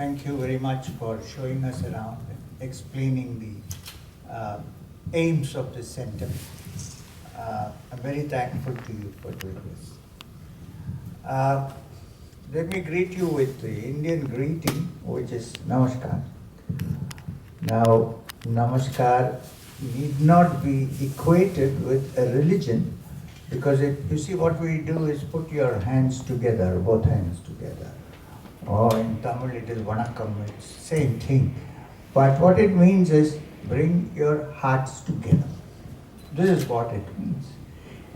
Thank you very much for showing us around and explaining the aims of this center. I'm very thankful to you for doing this. Let me greet you with the Indian greeting, which is Namaskar. Now, Namaskar need not be equated with a religion, because you see what we do is put your hands together, both hands together. Or in Tamil it is Vanakkam, it's same thing. But what it means is bring your hearts together. This is what it means.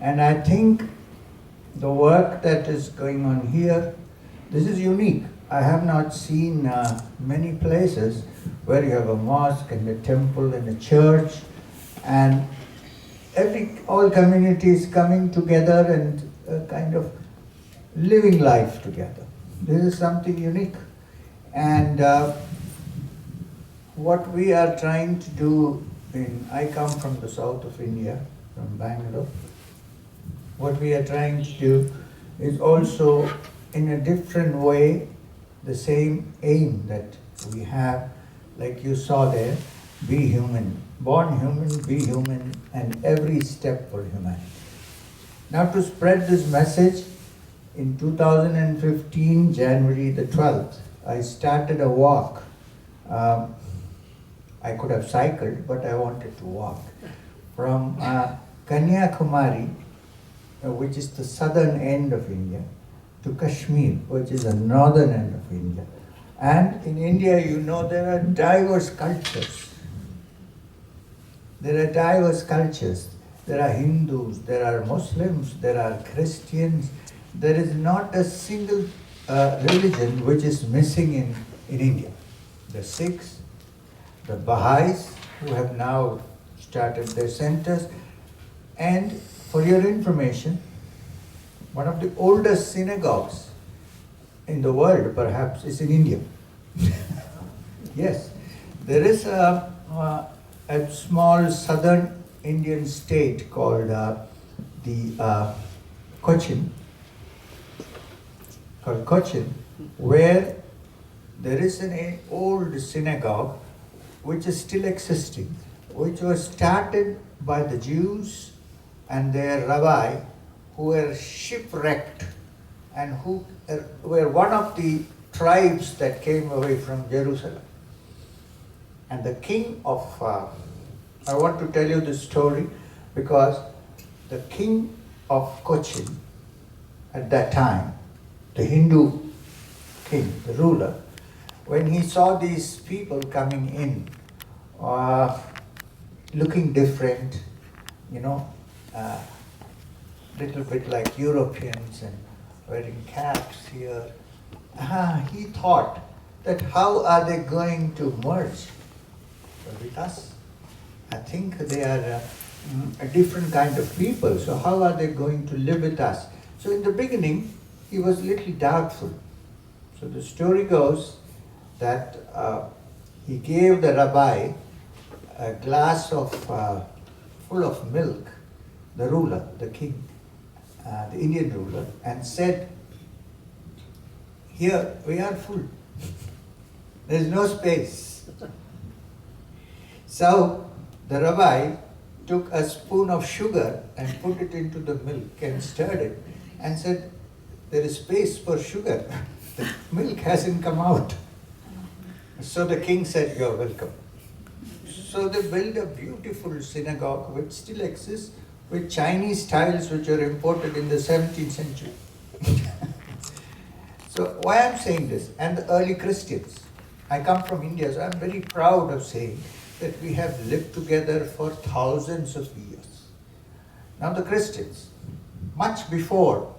And I think the work that is going on here, this is unique. I have not seen many places where you have a mosque and a temple and a church and all communities coming together and kind of living life together. This is something unique. And what we are trying to do I come from the south of India, from Bangalore. What we are trying to do is also in a different way the same aim that we have, like you saw there, be human, born human, be human, and every step for humanity. Now to spread this message, in 2015, January the 12th, I started a walk. I could have cycled, but I wanted to walk from Kanyakumari, which is the southern end of India, to Kashmir, which is the northern end of India. And in India, you know, there are diverse cultures. There are diverse cultures. There are Hindus, there are Muslims, there are Christians. There is not a single religion which is missing in India. The Sikhs, the Baha'is, who have now started their centers. And for your information, one of the oldest synagogues in the world, perhaps, is in India. Yes, there is a small southern Indian state called Cochin, where there is an old synagogue which is still existing, which was started by the Jews and their rabbi who were shipwrecked and who were one of the tribes that came away from Jerusalem. And the king of, I want to tell you this story because the king of Cochin at that time, the Hindu king, the ruler, when he saw these people coming in, looking different, little bit like Europeans and wearing caps here, he thought that how are they going to merge with us? I think they are a different kind of people, so how are they going to live with us? So in the beginning, he was a little doubtful. So the story goes that he gave the rabbi a glass of full of milk, the ruler, the king, the Indian ruler, and said, "Here, we are full. There is no space." So the rabbi took a spoon of sugar and put it into the milk and stirred it and said, "There is space for sugar. The milk hasn't come out." So the king said, "You're welcome." So they built a beautiful synagogue which still exists with Chinese tiles which were imported in the 17th century. So why I'm saying this, and the early Christians. I come from India, so I'm very proud of saying that we have lived together for thousands of years. Now the Christians, much before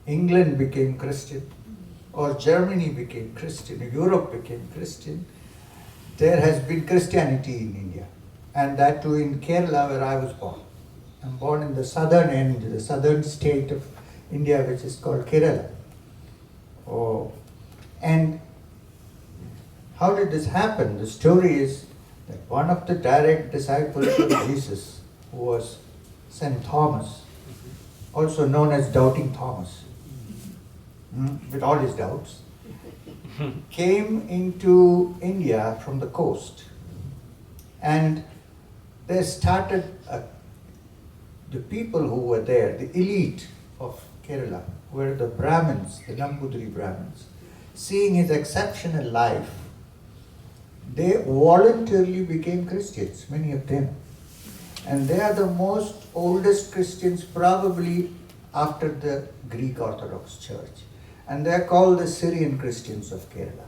England became Christian, or Germany became Christian, or Europe became Christian, there has been Christianity in India, and that too in Kerala where I was born. I'm born in the southern end, the southern state of India, which is called Kerala. Oh, and how did this happen? The story is that one of the direct disciples of Jesus, who was St. Thomas, also known as Doubting Thomas, with all his doubts, came into India from the coast, and they started, the people who were there, the elite of Kerala, were the Brahmins, the Nambudiri Brahmins. Seeing his exceptional life, they voluntarily became Christians, many of them. And they are the most oldest Christians probably after the Greek Orthodox Church. And they are called the Syrian Christians of Kerala.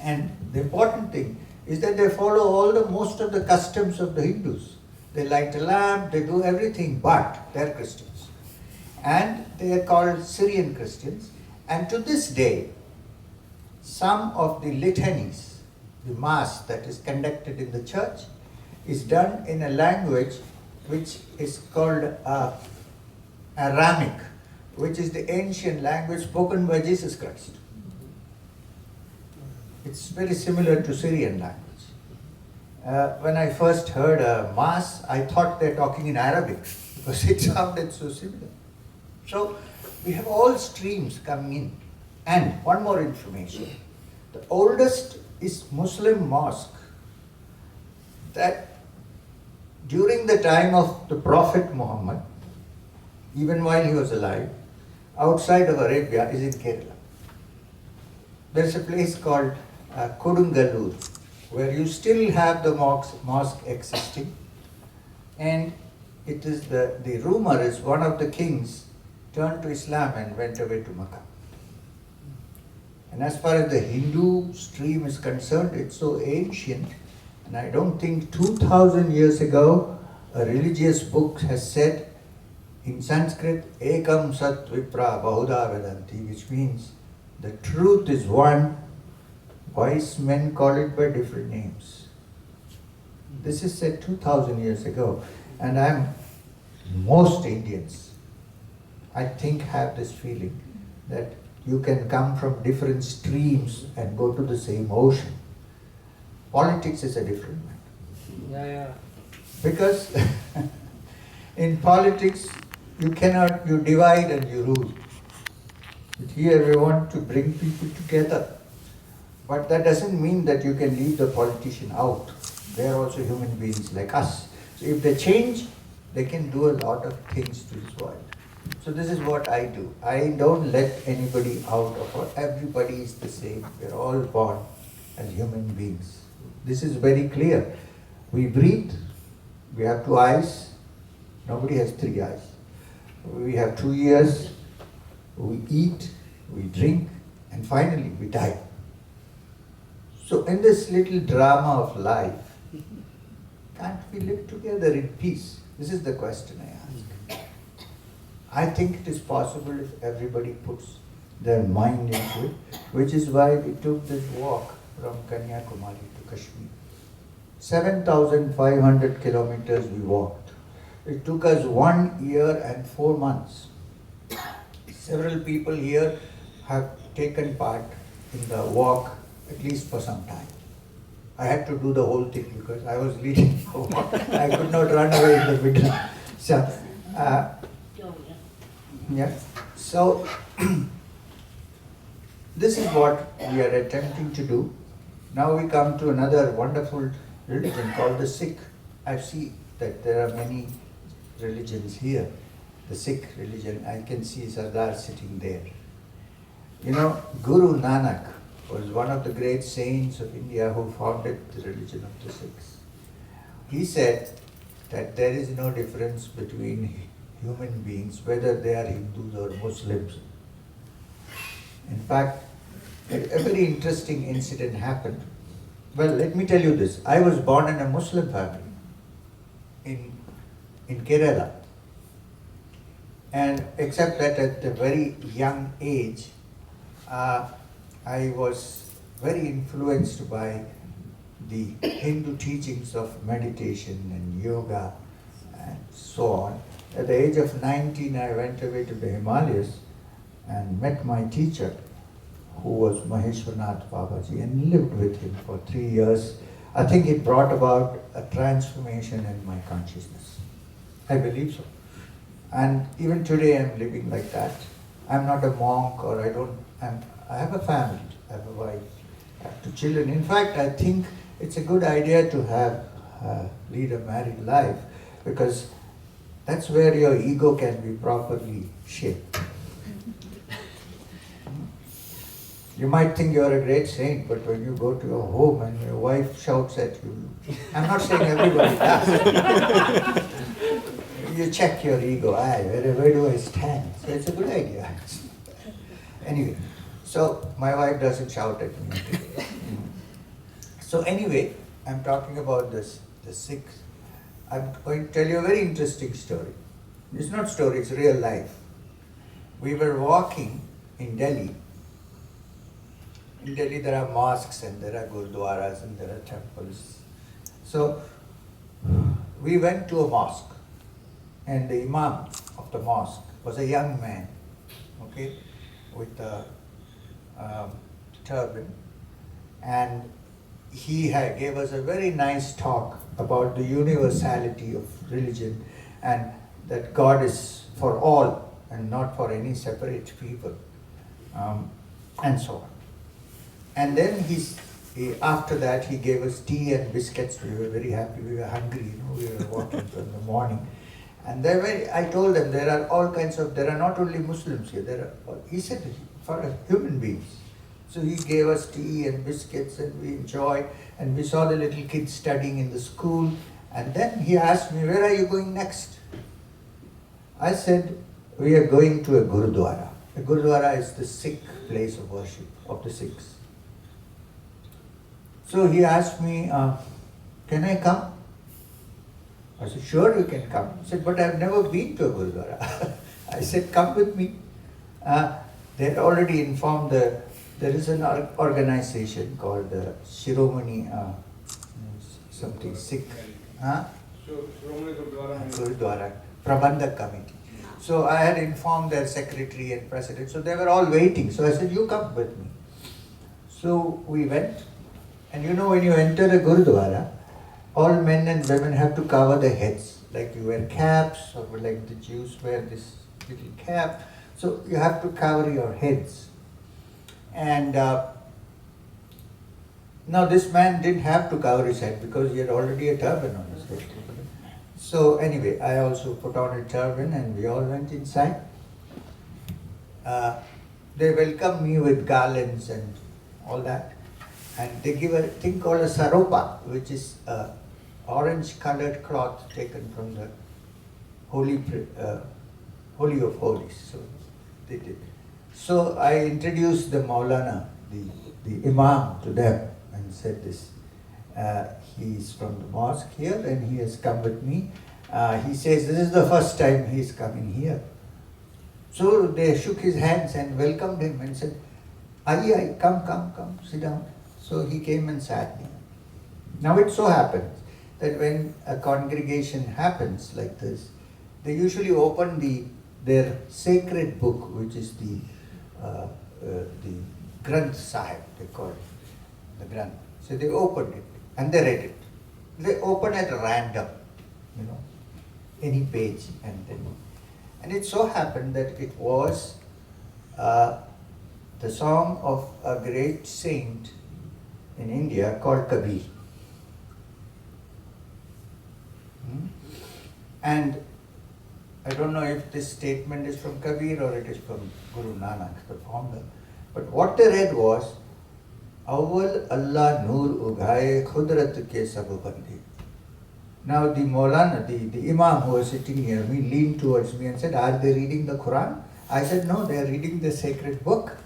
And the important thing is that they follow most of the customs of the Hindus. They light a lamp, they do everything, but they are Christians. And they are called Syrian Christians. And to this day, some of the litanies, the mass that is conducted in the church, is done in a language which is called Aramaic, which is the ancient language spoken by Jesus Christ. It's very similar to Syrian language. When I first heard Mass, I thought they're talking in Arabic because it sounded so similar. So we have all streams coming in. And one more information. The oldest is Muslim mosque that during the time of the Prophet Muhammad, even while he was alive, outside of Arabia is in Kerala. There's a place called Kodungalur, where you still have the mosque existing, and it is the rumor is one of the kings turned to Islam and went away to Makkah. And as far as the Hindu stream is concerned, it's so ancient, and I don't think 2000 years ago a religious book has said in Sanskrit, Ekam Sat Vipra Bahuda Vedanti, which means the truth is one, wise men call it by different names. This is said 2000 years ago, and most Indians, I think, have this feeling that you can come from different streams and go to the same ocean. Politics is a different matter. Yeah. Because in politics, you divide and you rule. But here we want to bring people together. But that doesn't mean that you can leave the politician out. They are also human beings like us. So if they change, they can do a lot of things to this world. So this is what I do. I don't let anybody out of it. Everybody is the same. We're all born as human beings. This is very clear. We breathe. We have 2 eyes. Nobody has 3 eyes. We have 2 ears. We eat. We drink. And finally, we die. So in this little drama of life, can't we live together in peace? This is the question I ask. I think it is possible if everybody puts their mind into it, which is why we took this walk from Kanyakumari to Kashmir. 7,500 kilometers we walked. It took us 1 year and 4 months. Several people here have taken part in the walk, at least for some time. I had to do the whole thing because I was leading the walk. I could not run away in the middle. So, this is what we are attempting to do. Now we come to another wonderful religion called the Sikh. I see that there are many religions here. The Sikh religion, I can see Sardar sitting there. You know, Guru Nanak was one of the great saints of India who founded the religion of the Sikhs. He said that there is no difference between human beings, whether they are Hindus or Muslims. In fact, a very interesting incident happened. Well, let me tell you this. I was born in a Muslim family in Kerala. And except that at a very young age, I was very influenced by the Hindu teachings of meditation and yoga and so on. At the age of 19, I went away to the Himalayas and met my teacher, who was Maheshwarnath Babaji, and lived with him for 3 years. I think it brought about a transformation in my consciousness. I believe so. And even today I'm living like that. I'm not a monk, or I have a family. have a wife, have two children. In fact, I think it's a good idea to have lead a married life, because that's where your ego can be properly shaped. You might think you're a great saint, but when you go to your home and your wife shouts at you, I'm not saying everybody does. You check your ego, where do I stand? So it's a good idea. Anyway, so my wife doesn't shout at me. So anyway, I'm talking about the Sikhs. I'm going to tell you a very interesting story. It's not story, it's real life. We were walking in Delhi. In Delhi there are mosques and there are gurdwaras and there are temples. So we went to a mosque, and the imam of the mosque was a young man, okay, with a turban, and he gave us a very nice talk about the universality of religion and that God is for all and not for any separate people, and so on. And then after that he gave us tea and biscuits. We were very happy, we were hungry, we were walking from the morning. And I told them there are all kinds of, there are not only Muslims here, he said, for human beings. So he gave us tea and biscuits and we enjoyed, and we saw the little kids studying in the school. And then he asked me, where are you going next? I said, we are going to a Gurudwara. A Gurudwara is the Sikh place of worship of the Sikhs. So he asked me, can I come? I said, sure you can come. He said, but I've never been to a Gurudwara. I said, come with me. They had already informed there is an organization called the Shiromani something Sikh Gurudwara Prabandhak Committee. So I had informed their secretary and president. So they were all waiting. So I said, you come with me. So we went. And you know, when you enter a Gurudwara, all men and women have to cover their heads. Like you wear caps, or like the Jews wear this little cap. So you have to cover your heads. And now this man didn't have to cover his head because he had already a turban on his head. So anyway, I also put on a turban and we all went inside. They welcomed me with garlands and all that. And they give a thing called a saropa, which is a orange colored cloth taken from the Holy of Holies. So they did. So I introduced the Maulana, the Imam, to them and said this. He's from the mosque here and he has come with me. He says this is the first time he's coming here. So they shook his hands and welcomed him and said, Aye, come, sit down. So he came and sat there. Now it so happens that when a congregation happens like this, they usually open their sacred book, which is the Granth Sahib, they call it, the Granth. So they opened it and they read it. They open at random, any page, and it so happened that it was the song of a great saint in India called Kabir. And I don't know if this statement is from Kabir or it is from Guru Nanak, the founder. But what they read was, Awal Allah Noor Ugaye Khudrat ke sab bandi. Now the Maulana, the Imam who was sitting near me leaned towards me and said, are they reading the Quran? I said, no, they are reading the sacred book,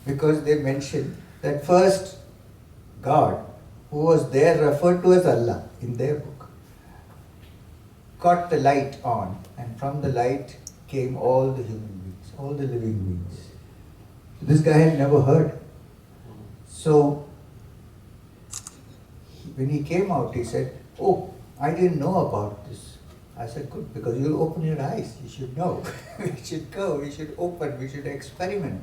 because they mentioned that first God, who was there referred to as Allah in their book, got the light on, and from the light came all the human beings, all the living beings. This guy had never heard. So when he came out, he said, oh, I didn't know about this. I said, good, because you'll open your eyes, you should know. We should go, we should open, we should experiment.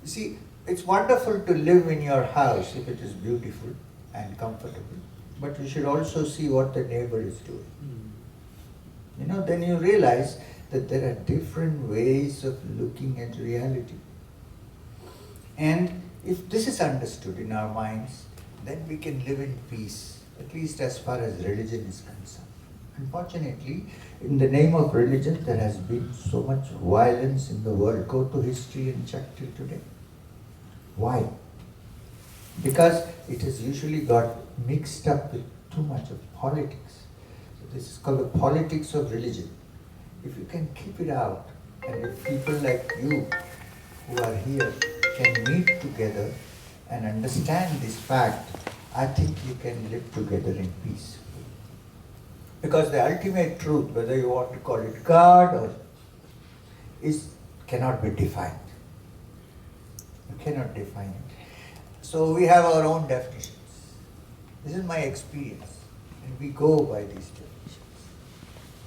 You see, it's wonderful to live in your house if it is beautiful and comfortable, but you should also see what the neighbor is doing. Then you realize that there are different ways of looking at reality. And If this is understood in our minds, then we can live in peace, at least as far as religion is concerned. Unfortunately, in the name of religion, there has been so much violence in the world. Go to history and check till today. Why? Because it has usually got mixed up with too much of politics. So this is called the politics of religion. If you can keep it out, and if people like you who are here can meet together and understand this fact, I think you can live together in peace. Because the ultimate truth, whether you want to call it God or cannot be defined. You cannot define it. So we have our own definitions. This is my experience, and we go by these definitions.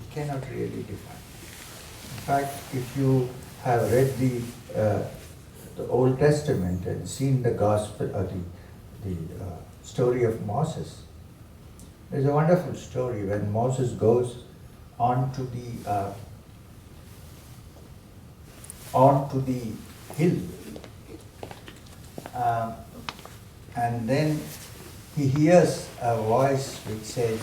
You cannot really define. In fact, if you have read the Old Testament and seen the gospel or the story of Moses, there's a wonderful story when Moses goes onto the hill, and then he hears a voice which says,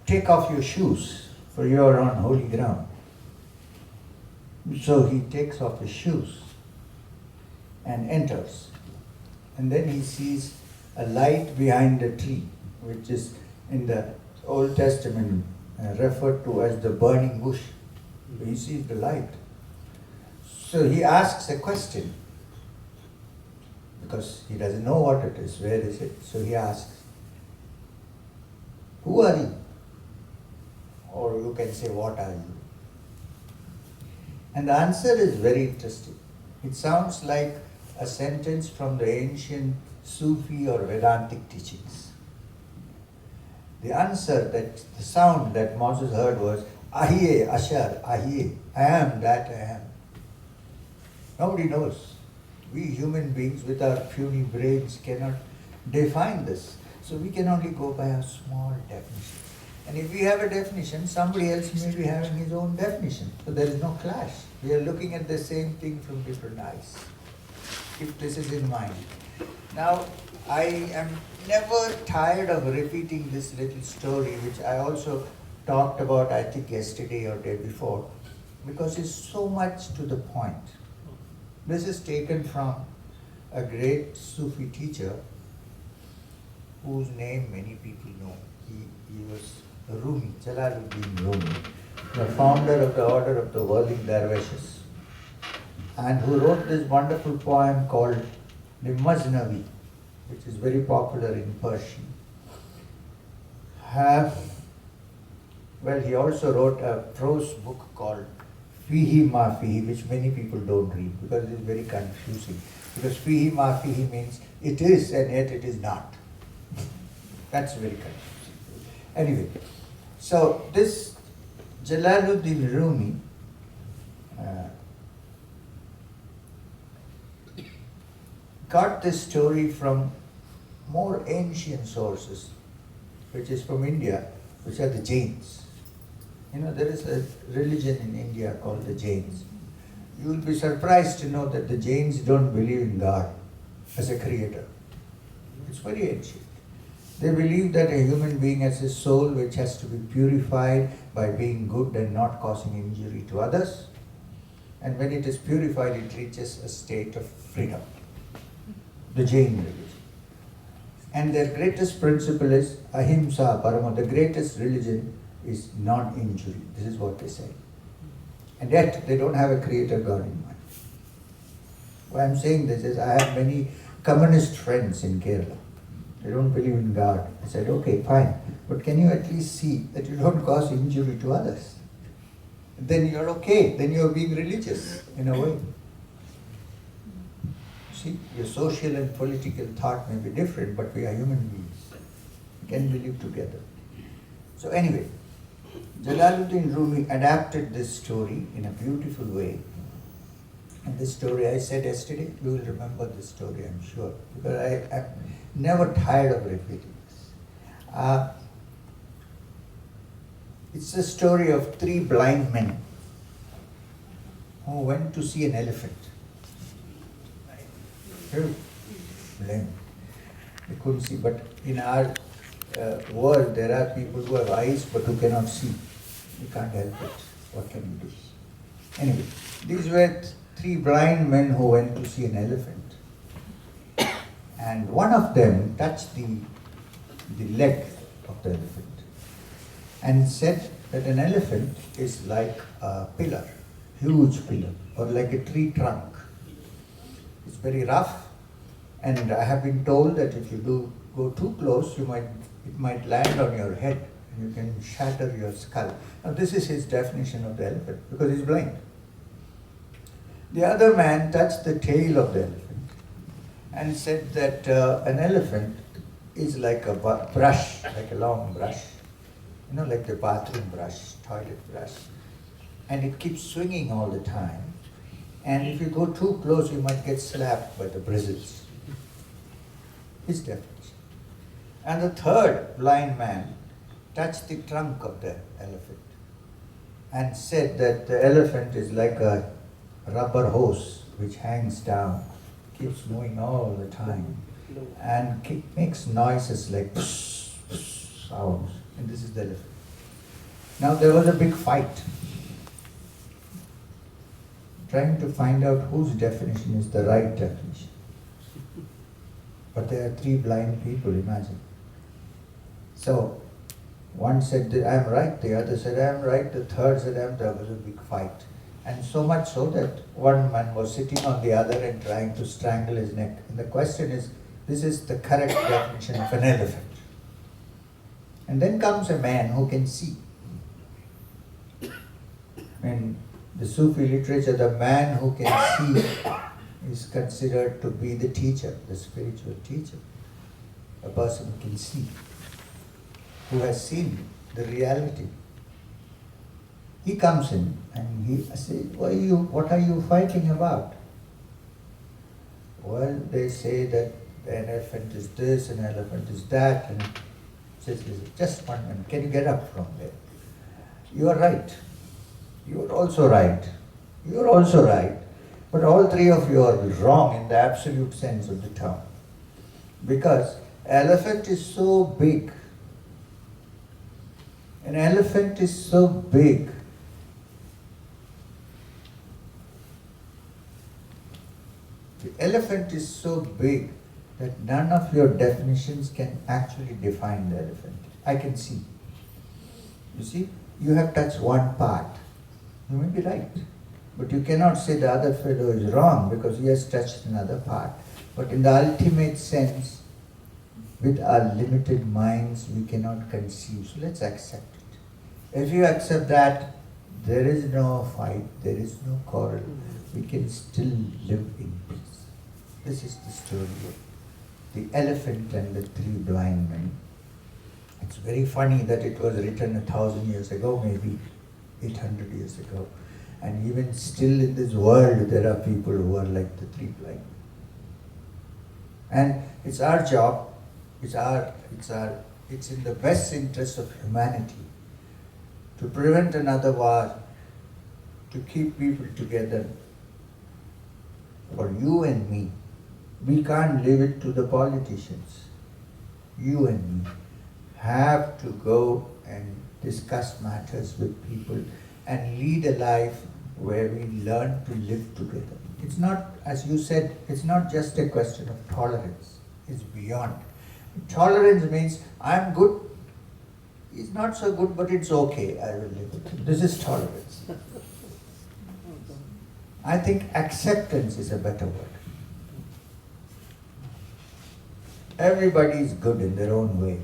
"Take off your shoes, for you are on holy ground." So he takes off his shoes and enters. And then he sees a light behind a tree, which is in the Old Testament referred to as the burning bush. He sees the light. So he asks a question, because he doesn't know what it is, where is it? So he asks, "Who are you?" Or you can say, "What are you?" And the answer is very interesting. It sounds like a sentence from the ancient Sufi or Vedantic teachings. The answer, the sound that Moses heard was, "Ahiye, Ashar, Ahiye, I am that I am." Nobody knows. We human beings with our puny brains cannot define this. So we can only go by a small definition. And if we have a definition, somebody else may be having his own definition. So there is no clash. We are looking at the same thing from different eyes. If this is in mind. Now, I am never tired of repeating this little story, which I also talked about, I think, yesterday or day before, because it's so much to the point. This is taken from a great Sufi teacher whose name many people know. He was Rumi, Jalaluddin Rumi, the founder of the order of the whirling dervishes, and who wrote this wonderful poem called the Maznavi, which is very popular in Persian. Well, he also wrote a prose book called Fihi Ma Fihi, which many people don't read because it is very confusing. Because Fihi Ma Fihi means it is and yet it is not. That's very confusing. Anyway, so this Jalaluddin Rumi got this story from more ancient sources, which is from India, which are the Jains. You know, there is a religion in India called the Jains. You will be surprised to know that the Jains don't believe in God as a creator. It's very ancient. They believe that a human being has a soul which has to be purified by being good and not causing injury to others. And when it is purified, it reaches a state of freedom. The Jain religion. And their greatest principle is ahimsa paramo. The greatest religion is non-injury. This is what they say. And yet they don't have a creator God in mind. Why I'm saying this is I have many communist friends in Kerala. They don't believe in God. I said, okay, fine. But can you at least see that you don't cause injury to others? Then you're okay. Then you're being religious in a way. See, your social and political thought may be different, but we are human beings. Can we live together? So anyway, Jalaluddin Rumi adapted this story in a beautiful way. And this story I said yesterday, you will remember this story, I'm sure, because I am never tired of repeating this. It's the story of three blind men who went to see an elephant. Very blind. They couldn't see. But in our world, there are people who have eyes but who cannot see. You can't help it. What can you do? Anyway, these were three blind men who went to see an elephant. And one of them touched the leg of the elephant and said that an elephant is like a pillar, huge pillar, or like a tree trunk. It's very rough, and I have been told that if you do go too close, it might land on your head and you can shatter your skull. Now this is his definition of the elephant, because he's blind. The other man touched the tail of the elephant and said that an elephant is like a brush, like a long brush, like the bathroom brush, toilet brush, and it keeps swinging all the time. And if you go too close, you might get slapped by the bristles. His definition. And the third blind man touched the trunk of the elephant and said that the elephant is like a rubber hose which hangs down, keeps moving all the time, and makes noises like psh, psh sounds. And this is the elephant. Now there was a big fight, trying to find out whose definition is the right definition. But there are three blind people, imagine. So one said that I'm right, the other said I'm right, the third said I'm. There was a big fight. And so much so that one man was sitting on the other and trying to strangle his neck. And the question is, this is the correct definition of an elephant. And then comes a man who can see. In the Sufi literature, the man who can see is considered to be the teacher, the spiritual teacher. A person who can see, who has seen the reality. He comes in and he says, what are you fighting about? Well, they say that an elephant is this, an elephant is that, and says, just 1 minute, can you get up from there? You are right. You are also right. You are also right. But all three of you are wrong in the absolute sense of the term. Because elephant is so big. An elephant is so big. The elephant is so big that none of your definitions can actually define the elephant. I can see. You see, you have touched one part. You may be right, but you cannot say the other fellow is wrong because he has touched another part. But in the ultimate sense, with our limited minds, we cannot conceive. So let's accept it. If you accept that, there is no fight, there is no quarrel. We can still live in peace. This is the story of the elephant and the three blind men. It's very funny that it was written 1,000 years ago, maybe 800 years ago. And even still in this world, there are people who are like the three blind. And it's our job, it's in the best interest of humanity to prevent another war, to keep people together. For you and me, we can't leave it to the politicians. You and me have to go and discuss matters with people and lead a life where we learn to live together. It's not, as you said, it's not just a question of tolerance. It's beyond. Tolerance means I'm good, he's not so good, but it's okay, I will live with him. This is tolerance. I think acceptance is a better word. Everybody is good in their own way.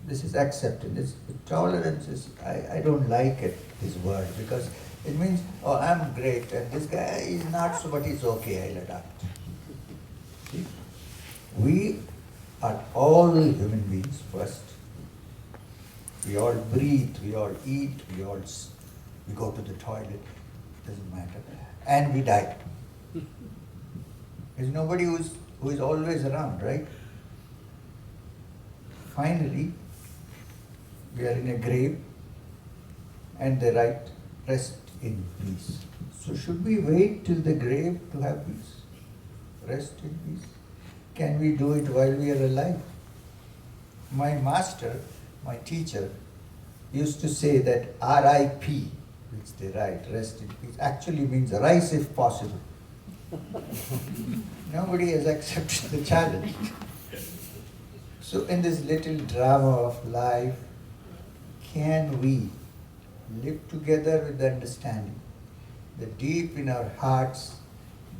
This is acceptance. Tolerance is, I don't like it, this word, because it means, oh, I'm great, and this guy is not so, but he's okay, I'll adapt. See? We are all human beings first. We all breathe, we all eat, we go to the toilet, doesn't matter, and we die. There's nobody who is always around, right? Finally, we are in a grave, and they write, rest in peace. So should we wait till the grave to have peace? Rest in peace? Can we do it while we are alive? My master, my teacher, used to say that RIP, which they write, rest in peace, actually means rise if possible. Nobody has accepted the challenge. So in this little drama of life, can we live together with the understanding that deep in our hearts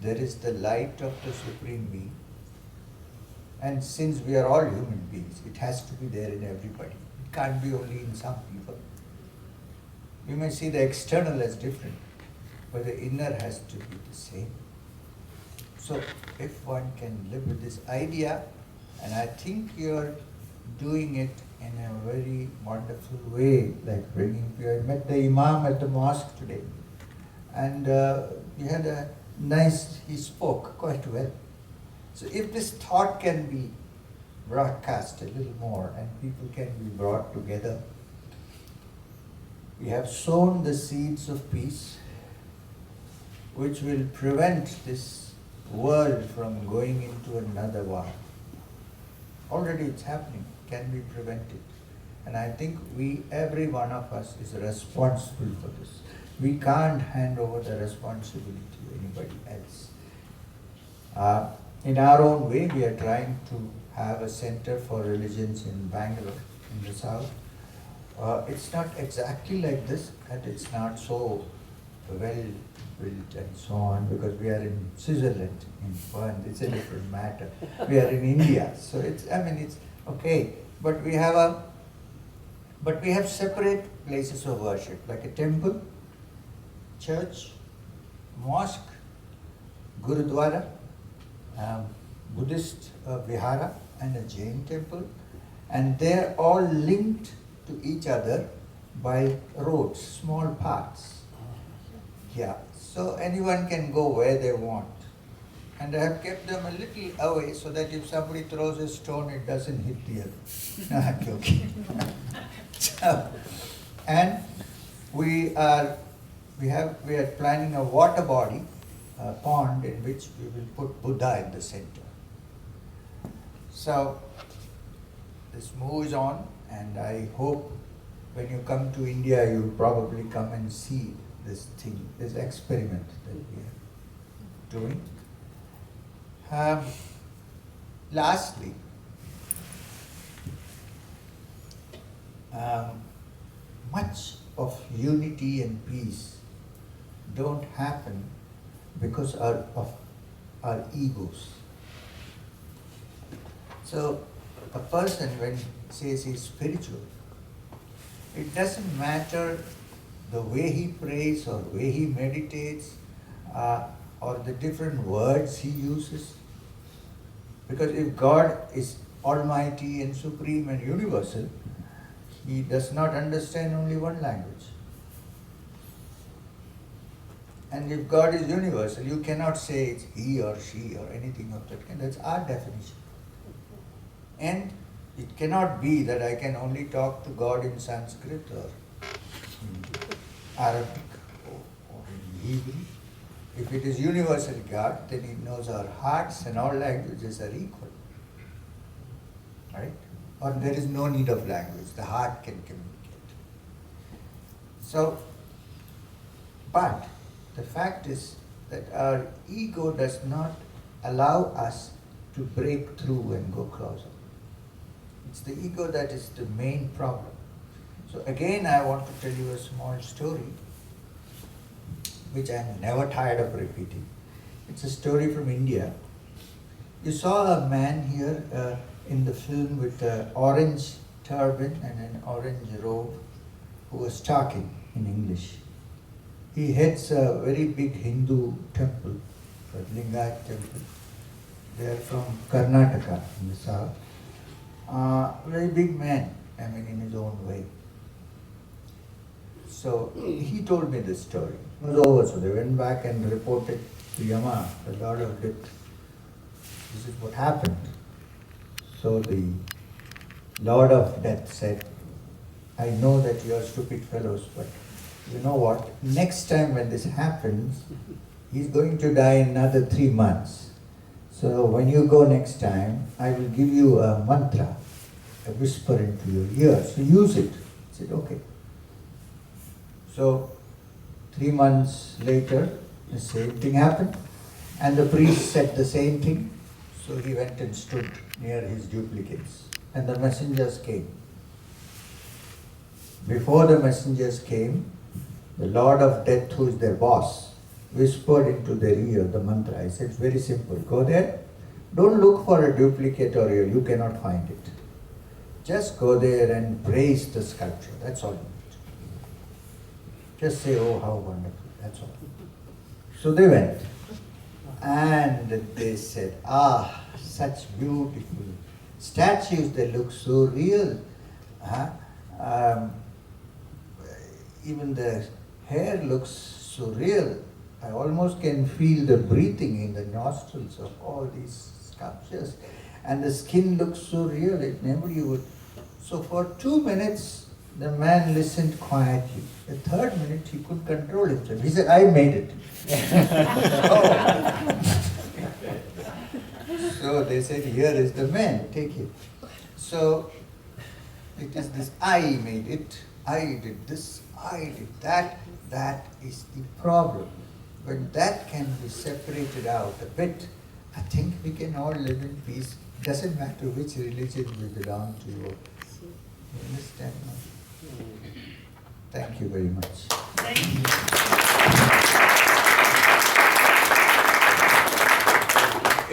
there is the light of the Supreme Being? And since we are all human beings, it has to be there in everybody. It can't be only in some people. You may see the external as different, but the inner has to be the same. So if one can live with this idea, and I think you're doing it in a very wonderful way, like bringing people. I met the Imam at the mosque today, and he had a nice, he spoke quite well. So if this thought can be broadcast a little more and people can be brought together, we have sown the seeds of peace which will prevent this world from going into another war. Already it's happening, can be prevented. And I think every one of us is responsible for this. We can't hand over the responsibility to anybody else. In our own way, we are trying to have a center for religions in Bangalore, in the south. It's not exactly like this, and it's not so well built and so on, because we are in Switzerland, in Bern. It's a different matter. We are in India, so it's okay. But we have separate places of worship, like a temple, church, mosque, Gurudwara, Buddhist vihara, and a Jain temple, and they're all linked to each other by roads, small paths. Yeah, so anyone can go where they want. And I have kept them a little away so that if somebody throws a stone, it doesn't hit the other. No, I'm joking. So, and we are planning a water body, a pond in which we will put Buddha in the center. So this moves on, and I hope when you come to India, you'll probably come and see this thing, this experiment that we are doing. Lastly, much of unity and peace don't happen because of our egos. So a person, when he says he's spiritual, it doesn't matter the way he prays or way he meditates or the different words he uses. Because if God is almighty and supreme and universal, he does not understand only one language. And if God is universal, you cannot say it's he or she or anything of that kind. That's our definition. And it cannot be that I can only talk to God in Sanskrit or in Arabic or in Hebrew. If it is universal God, then He knows our hearts and all languages are equal. Right? Or there is no need of language, the heart can communicate. So, but the fact is that our ego does not allow us to break through and go closer. It's the ego that is the main problem. So again, I want to tell you a small story, which I'm never tired of repeating. It's a story from India. You saw a man here in the film with an orange turban and an orange robe who was talking in English. He heads a very big Hindu temple, a Lingayat temple. They are from Karnataka in the south. Very big man, in his own way. So he told me this story. It was over, so they went back and reported to Yama, the Lord of Death. This is what happened. So the Lord of Death said, I know that you are stupid fellows, but you know what, next time when this happens, he's going to die in another 3 months. So when you go next time, I will give you a mantra, a whisper into your ear, so use it. I said, okay. So 3 months later, the same thing happened, and the priest said the same thing. So he went and stood near his duplicates, and the messengers came. Before the messengers came, the Lord of Death, who is their boss, whispered into their ear the mantra. I said, it's very simple. Go there, don't look for a duplicate or you cannot find it. Just go there and praise the sculpture. That's all you need. Just say, oh, how wonderful. That's all. So they went. And they said, ah, such beautiful statues, they look so real. Even the hair looks so real. I almost can feel the breathing in the nostrils of all these sculptures. And the skin looks so real, it never you would. So for 2 minutes, the man listened quietly. The third minute, he couldn't control himself. He said, I made it. So they said, here is the man, take it. So it is this, I made it, I did this, I did that. That is the problem. When that can be separated out a bit, I think we can all live in peace. It doesn't matter which religion we belong to. You understand? Thank you very much. Thank you.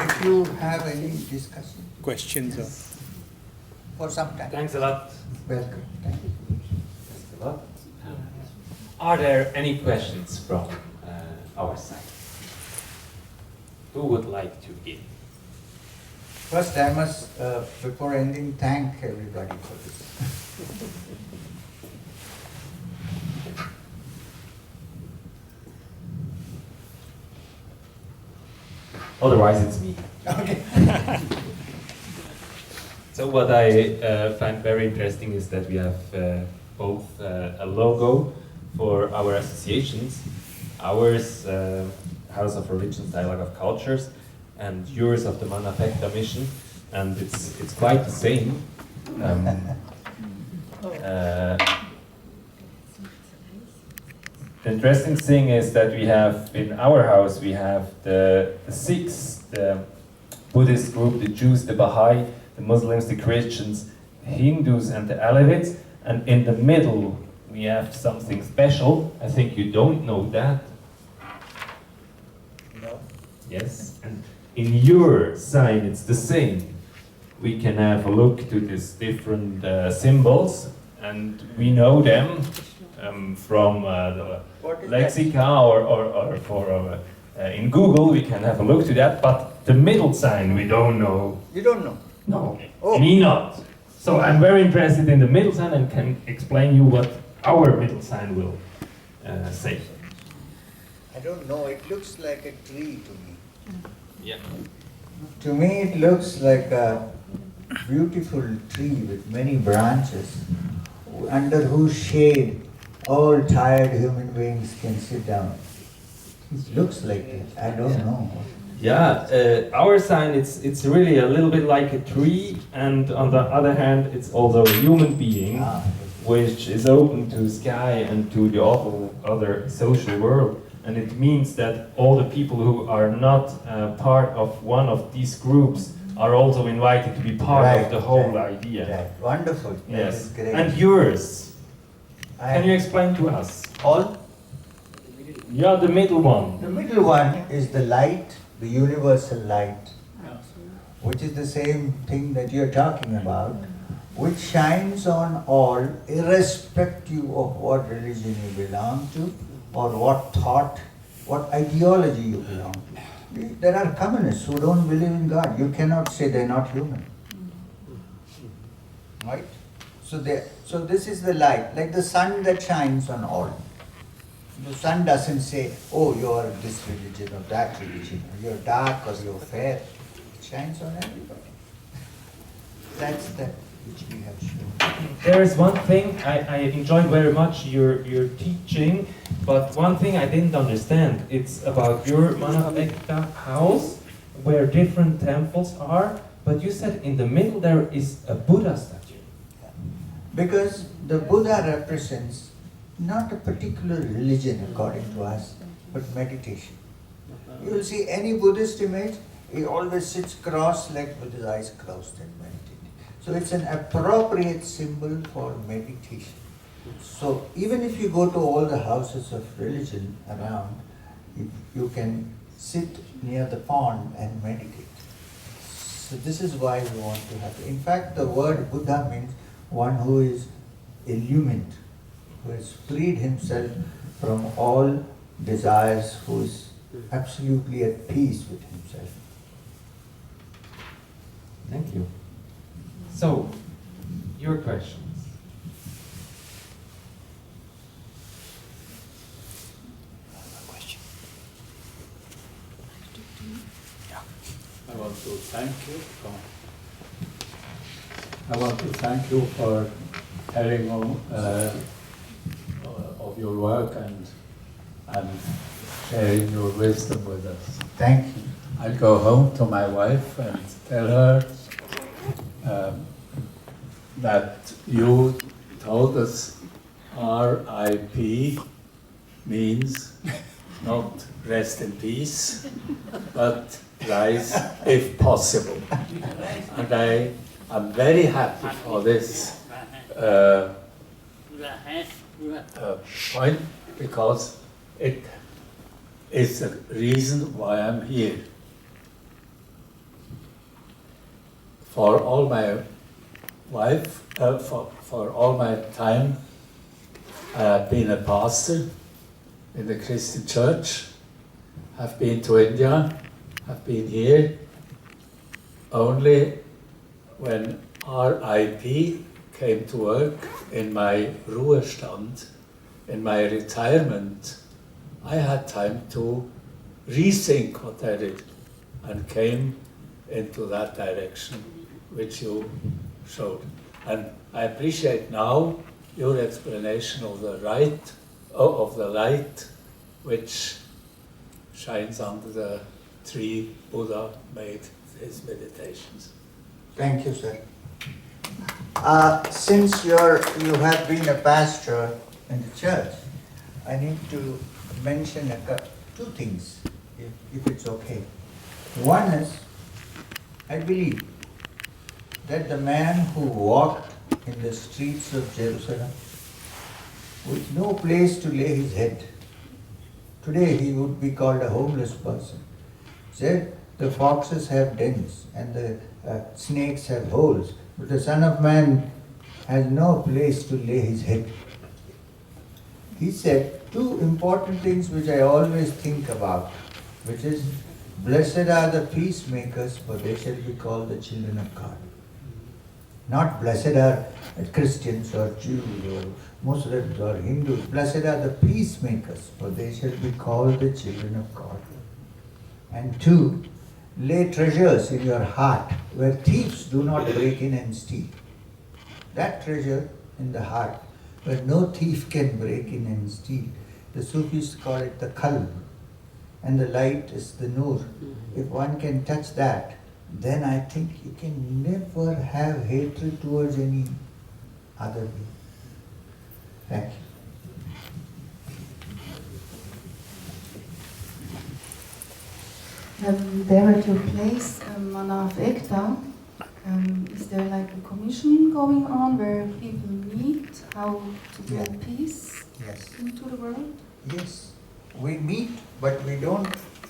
If you have any discussion, Questions? yes, for some time. Thanks a lot. Welcome. Thank you. Thanks a lot. Are there any questions from our side? Who would like to begin? First, I must, before ending, thank everybody for this. Otherwise, it's me. Okay. So what I find very interesting is that we have both a logo for our associations. Ours, House of Religions, Dialogue of Cultures, and yours of the Manifesta Mission, and it's quite the same. The interesting thing is that we have, in our house, we have the Sikhs, the Buddhist group, the Jews, the Baha'i, the Muslims, the Christians, Hindus, and the Alevites, and in the middle we have something special. I think you don't know that. No. Yes, and in your sign it's the same. We can have a look to these different symbols, and we know them from the What is lexica or for in Google we can have a look to that, but the middle sign we don't know. You don't know? No, Oh. me not. So I'm very interested in the middle sign and can explain you what our middle sign will say. I don't know. It looks like a tree to me. Yeah. To me, it looks like a beautiful tree with many branches, under whose shade all tired human beings can sit down. It looks like it. I don't know. Yeah, our sign, it's really a little bit like a tree, and on the other hand, it's also a human being, Ah, which is open to sky and to the other social world. And it means that all the people who are not part of one of these groups are also invited to be part Right, of the whole right, idea. right. Wonderful. That Yes. is great. And yours, I- can you explain to us? all? Yeah, the middle one. The middle one is the light, the universal light, which is the same thing that you're talking about, which shines on all, irrespective of what religion you belong to, or what thought, what ideology you belong to. There are communists who don't believe in God. You cannot say they're not human. Right? So this is the light, like the sun that shines on all. The sun doesn't say, oh, you're this religion or that religion, or you're dark or you're fair. It shines on everybody. That's the which we have shown. There is one thing I enjoyed very much your teaching, but one thing I didn't understand. It's about your Manavekta house, where different temples are, but you said in the middle there is a Buddha statue. Because the Buddha represents not a particular religion according to us, but meditation. You will see any Buddhist image, he always sits cross-legged with his eyes closed and meditating. So it's an appropriate symbol for meditation. So even if you go to all the houses of religion around, you can sit near the pond and meditate. So this is why we want to have it. In fact, the word Buddha means one who is illumined, who has freed himself from all desires, who is absolutely at peace with himself. Thank you. So, your questions. I want to thank you for telling of your work and sharing your wisdom with us. Thank you. I'll go home to my wife and tell her that you told us RIP means not rest in peace, but rise if possible. And I am very happy for this point, because it is the reason why I'm here. For all my life, for all my time, I have been a pastor in the Christian church. I've been to India. I've been here. Only when RIP came to work in my Ruhestand, in my retirement, I had time to rethink what I did and came into that direction which you showed. And I appreciate now your explanation of the light which shines under the tree Buddha made his meditations. Thank you, sir. Since you have been a pastor in the church, I need to mention two things, if it's okay. One is, I believe that the man who walked in the streets of Jerusalem with no place to lay his head, today he would be called a homeless person, said the foxes have dens and the snakes have holes, but the Son of Man has no place to lay his head. He said two important things which I always think about, which is, blessed are the peacemakers, for they shall be called the children of God. Not blessed are Christians or Jews or Muslims or Hindus. Blessed are the peacemakers, for they shall be called the children of God. And two, lay treasures in your heart where thieves do not break in and steal. That treasure in the heart where no thief can break in and steal. The Sufis call it the qalb, and the light is the nur. If one can touch that, then I think you can never have hatred towards any other being. Thank you. There at your place, Manavekta, is there like a commission going on where people meet how to bring peace into the world? Yes, we meet, but we don't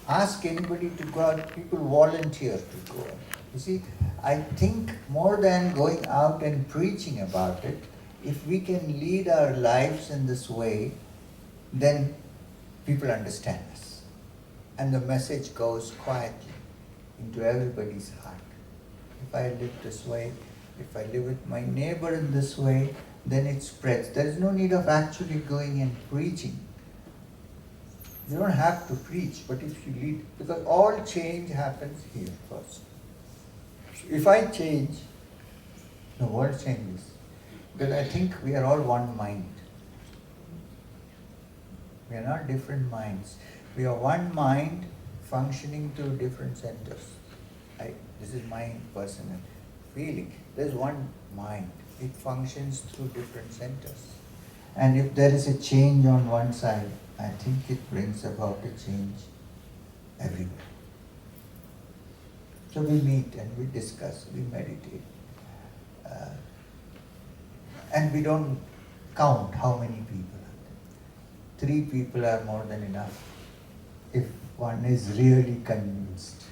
ask anybody to go out. People volunteer to go. You see, I think more than going out and preaching about it, if we can lead our lives in this way, then people understand us. And the message goes quietly into everybody's heart. If I live this way, if I live with my neighbor in this way, then it spreads. There is no need of actually going and preaching. You don't have to preach, but if you lead, because all change happens here first. If I change, The world changes. Because I think we are all one mind. We are not different minds. We are one mind functioning through different centers. This is my personal feeling. There's one mind. It functions through different centers. And if there is a change on one side, I think it brings about a change everywhere. So we meet and we discuss, we meditate. And we don't count how many people are there. 3 people are more than enough if one is really convinced.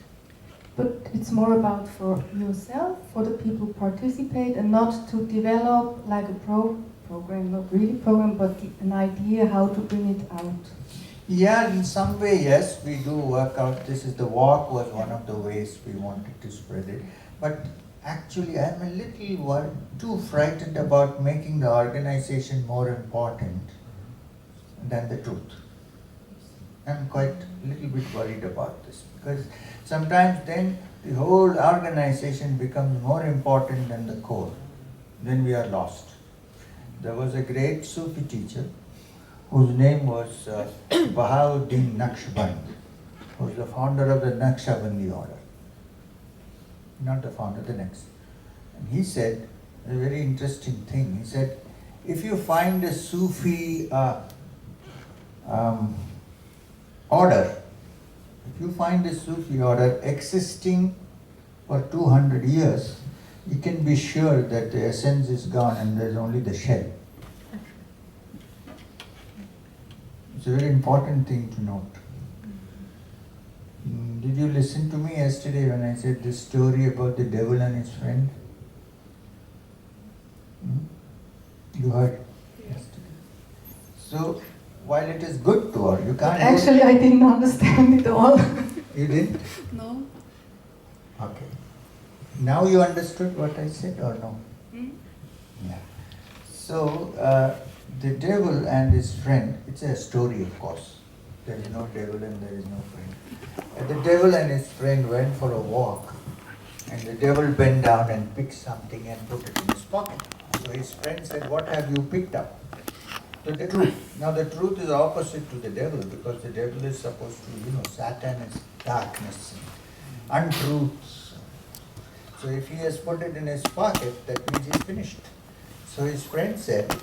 But it's more about for yourself, for the people who participate, and not to develop like a program, not really program, but an idea how to bring it out. Yeah, in some way, yes, we do work out. The walk was one of the ways we wanted to spread it. But actually, I'm a little too frightened about making the organization more important than the truth. I'm quite a little bit worried about this, because sometimes then the whole organization becomes more important than the core. Then we are lost. There was a great Sufi teacher whose name was Bahauddin Naqshband, who was the founder of the Naqshbandi order. Not the founder, the next. And he said a very interesting thing. He said, if you find a Sufi order, if you find a Sufi order existing for 200 years, you can be sure that the essence is gone and there's only the shell. It's a very important thing to note. Did you listen to me yesterday when I said this story about the devil and his friend? You heard yesterday. So, while it is good to all, you can't... Actually, I didn't understand it all. You didn't? No. Okay. Now you understood what I said or no? Yeah. So, the devil and his friend, it's a story of course. There is no devil and there is no friend. The devil and his friend went for a walk, and the devil bent down and picked something and put it in his pocket. So his friend said, what have you picked up? So the truth. Now the truth is opposite to the devil, because the devil is supposed to, Satan is darkness and untruths. So if he has put it in his pocket, that means he's finished. So his friend said,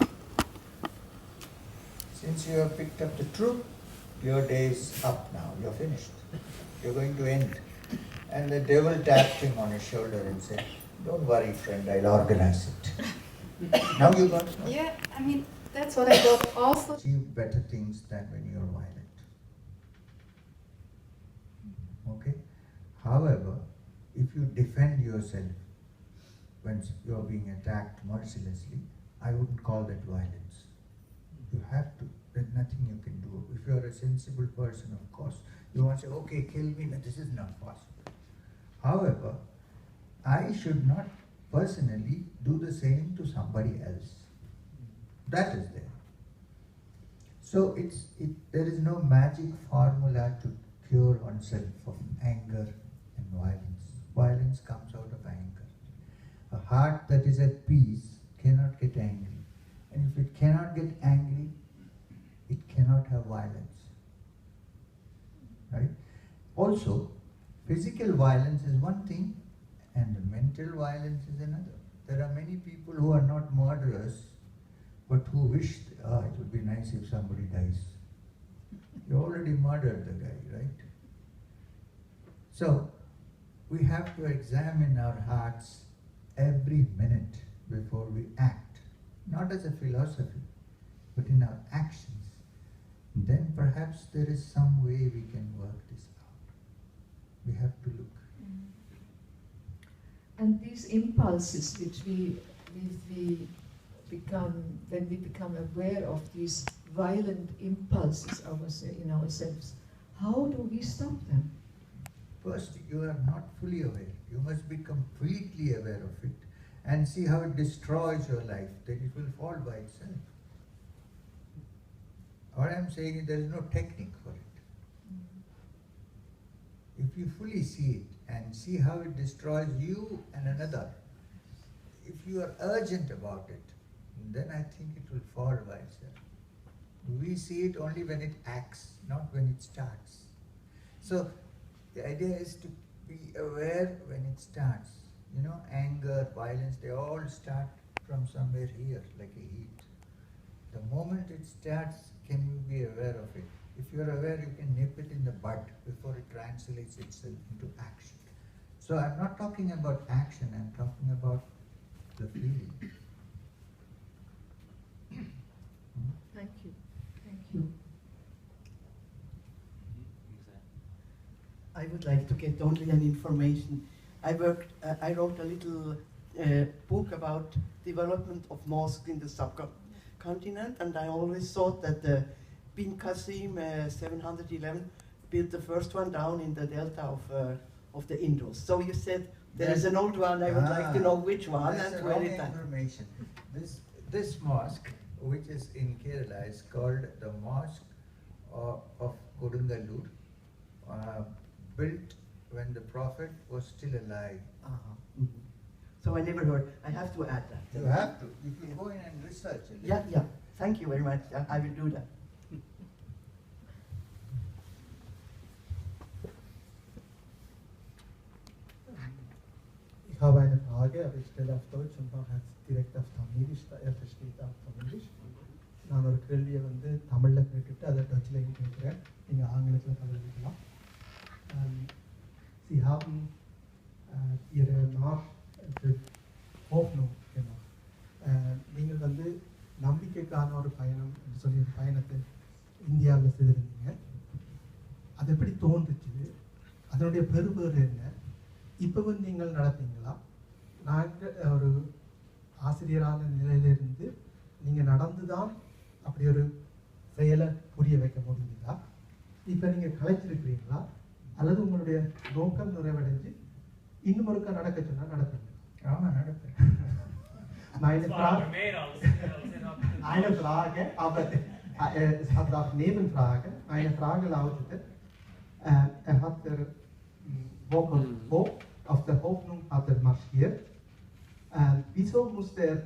since you have picked up the truth, your day is up now, you're finished. You're going to end. And the devil tapped him on his shoulder and said, don't worry friend, I'll organize it. Now you got it. Yeah, I mean, that's what I thought also. Achieve better things than when you're violent. Okay? However, if you defend yourself when you're being attacked mercilessly, I wouldn't call that violence. You have to. There's nothing you can do. If you're a sensible person, of course, you won't say, okay, kill me. No, this is not possible. However, I should not personally do the same to somebody else. That is there. So there is no magic formula to cure oneself of anger and violence. Violence comes out of anger. A heart that is at peace cannot get angry. And if it cannot get angry, it cannot have violence. Right? Also, physical violence is one thing and mental violence is another. There are many people who are not murderers but who wish, it would be nice if somebody dies. You already murdered the guy, right? So, we have to examine our hearts every minute before we act. Not as a philosophy, but in our actions. Then perhaps there is some way we can work this out. We have to look. And these impulses which we become, when we become aware of these violent impulses in ourselves, how do we stop them? First, you are not fully aware. You must be completely aware of it and see how it destroys your life. Then it will fall by itself. What I am saying is there is no technique for it. If you fully see it and see how it destroys you and another, if you are urgent about it, then I think it will fall by itself. We see it only when it acts, not when it starts. So the idea is to be aware when it starts. You know, anger, violence, they all start from somewhere here, like a heat. The moment it starts, can you be aware of it? If you are aware, you can nip it in the bud before it translates itself into action. So I'm not talking about action, I'm talking about the feeling. Thank you. Thank you. I would like to get only an information. I wrote a little book about development of mosques in the subcontinent, and I always thought that Bin Qasim 711 built the first one down in the delta of the Indus. So you said there is an old one. I would like to know which one That's and where wrong it is. information. This mosque, which is in Kerala, is called the Mosque of Kodungalur, built when the Prophet was still alive. Mhm. So I never heard. I have to add that. You have to. You can go in and research it. Yeah, yeah. Thank you very much. I will do that. Ich habe eine Frage, aber ich stelle auf Deutsch und mache jetzt direkt auf Tamilisch, da er versteht auch Tamilisch. நான் ஒரு கேள்வியை வந்து தமிழில் கேட்டுட்டு அதை டச்சிலையும் கேட்குறேன், நீங்கள் ஆங்கிலத்தில் பதிலளிக்கலாம். Sie haben Ihre Marsch für Hoffnung gemacht. நீங்கள் வந்து நம்பிக்கைக்கான ஒரு பயணம் என்று சொல்லி ஒரு பயணத்தை இந்தியாவில் செய்திருந்தீங்க. அது எப்படி தோன்றுச்சு, அதனுடைய பெறுபேறு என்ன, இப்பவும் நீங்கள் நடத்தீங்களா? நாங்கள் ஒரு ஆசிரியரான நிலையிலிருந்து நீங்கள் நடந்து தான் அப்படி ஒரு செயலை புரிய வைக்க முடியுதா? இப்போ நீங்கள் கலைச்சிருக்கிறீங்களா, அல்லது உங்களுடைய நோக்கம் நிறைவடைஞ்சு இன்னும் ஒருக்கா நடக்க சொன்னால் நடப்பீங்க? ஆமாம், நடப்பேன். Eine Frage, aber es hat auch Nebenfrage. Meine Frage lautete, hat der Wo auf der Hoffnung hat er marschiert. Wieso musste er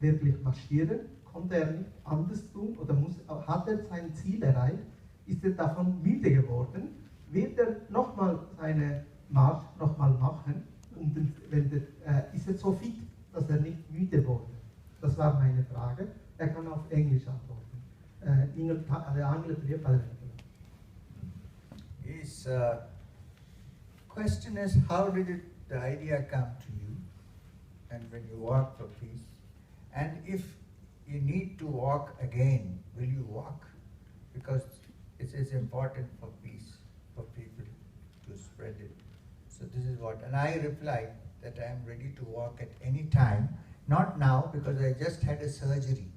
wirklich marschieren? Konnte er nicht anders tun oder hat er sein Ziel erreicht? Ist er davon müde geworden? Wird er nochmal seine Marsch nochmal machen? Ist er so fit, dass er nicht müde wurde? Das war meine Frage. Er kann auf Englisch antworten. His question is, how did the idea come to you, and when you walk for peace, and if you need to walk again, will you walk? Because it is important for peace, for people to spread it. So this is what, and I replied that I am ready to walk at any time, not now because I just had a surgery.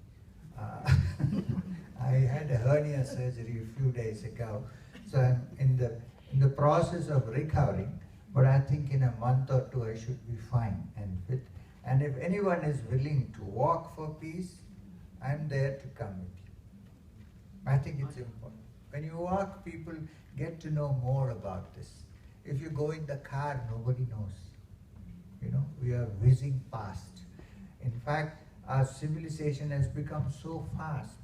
I had a hernia surgery a few days ago, so I'm in the process of recovering, but I think in a month or two I should be fine and fit. And if anyone is willing to walk for peace, I'm there to come with you. I think it's important. When you walk, people get to know more about this. If you go in the car, nobody knows. You know, we are whizzing past. In fact, our civilization has become so fast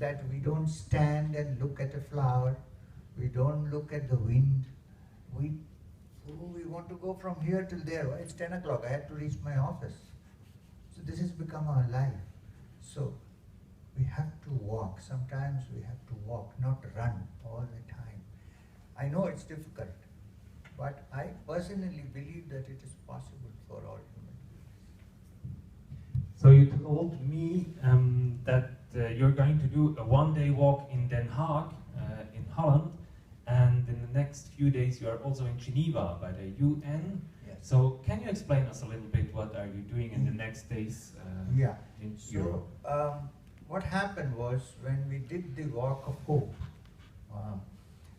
that we don't stand and look at a flower, we don't look at the wind, we want to go from here till there. Well, it's 10 o'clock, I have to reach my office. So this has become our life. So we have to walk. Sometimes we have to walk, not run all the time. I know it's difficult, but I personally believe that it is possible for all human beings. So you told me that you're going to do a one-day walk in Den Haag, in Holland, and in the next few days you are also in Geneva by the UN. Yes. So can you explain us a little bit what are you doing in the next days in Europe? What happened was, when we did the Walk of Hope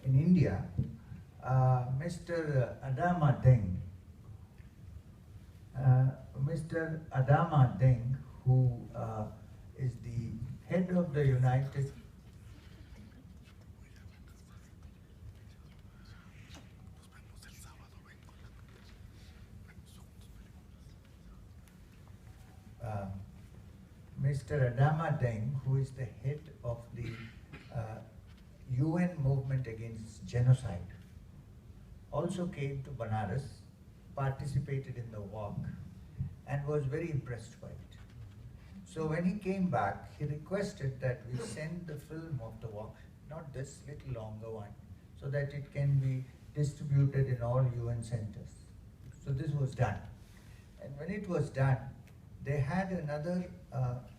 in India, Mr. Adama Deng, who is the head of the United Mr. Adama Deng, who is the head of the UN movement against genocide, also came to Banaras, participated in the walk, and was very impressed by it. So when he came back, he requested that we send the film of the walk, not this little longer one, so that it can be distributed in all UN centers. So this was done. And when it was done, they had another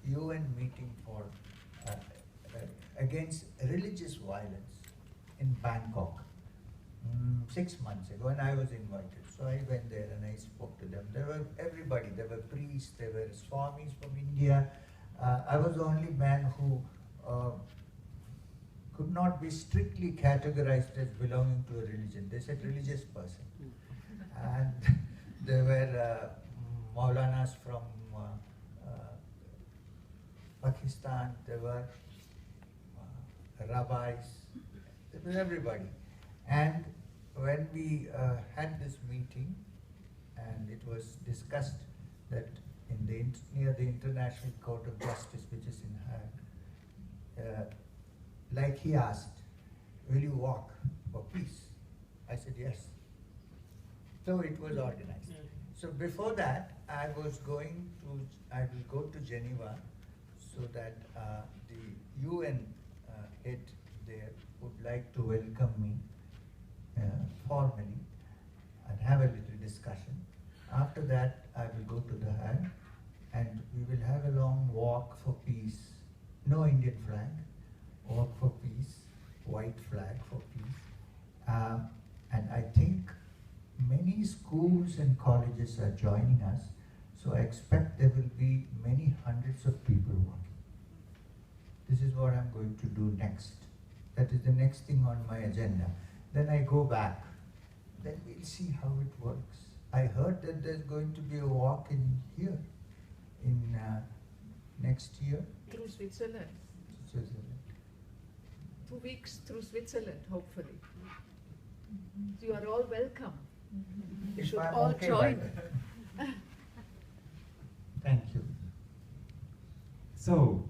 UN meeting for against religious violence in Bangkok 6 months ago, and I was invited. So I went there and I spoke to them. There were everybody. There were priests, there were swamis from India. I was the only man who could not be strictly categorized as belonging to a religion. They said religious person. And there were Maulanas from Pakistan, there were rabbis, there was everybody. And when we had this meeting, and it was discussed that in near the International Court of Justice, which is in Hague, like he asked, will you walk for peace? I said yes. So it was organized. So before that, I will go to Geneva so that the UN head there would like to welcome me formally and have a little discussion. After that, I will go to The Hague and we will have a long walk for peace. No Indian flag, walk for peace, white flag for peace. And I think many schools and colleges are joining us, so I expect there will be many hundreds of people walking. This is what I'm going to do next. That is the next thing on my agenda. Then I go back. Then we'll see how it works. I heard that there's going to be a walk in here, in next year. Through Switzerland. Switzerland. 2 weeks through Switzerland, hopefully. You are all welcome. You If should I'm all okay join. by that. Thank you. So,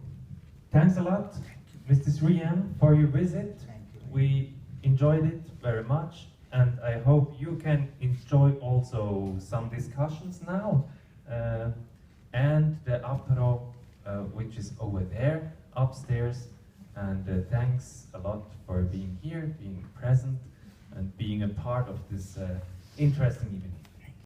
thanks a lot, Mr. Sriyan, for your visit. Thank you. We enjoyed it very much, and I hope you can enjoy also some discussions now, and the apero, which is over there, upstairs. And thanks a lot for being here, being present, and being a part of this interesting evening.